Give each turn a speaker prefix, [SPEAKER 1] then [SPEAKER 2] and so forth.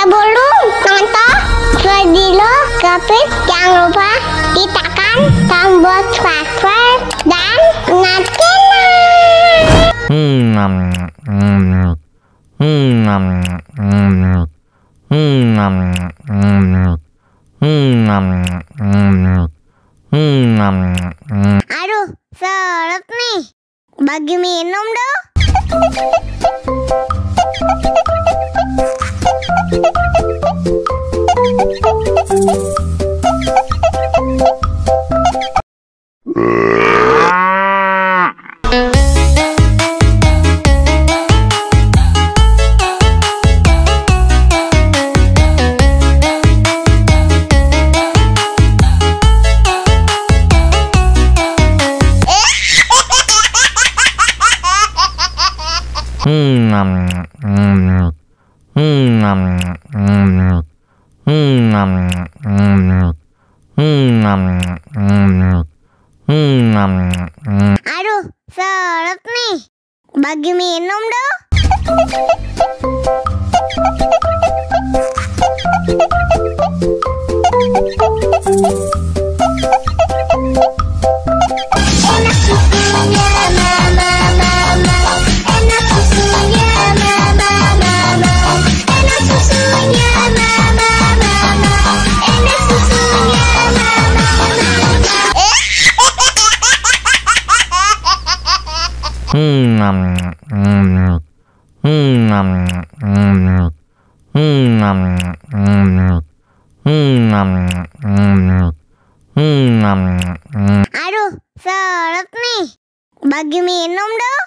[SPEAKER 1] Sebelum nonton video Kepit, jangan lupa tekan tombol subscribe dan nyalakan. Aduh, seret nih. Bagi minum dong. Aduh, seret nih. Bagi minum dong. Enak susunya mama, enak susunya mama, enak susunya mama, enak susunya Aduh, seret nih. Bagi minum dong.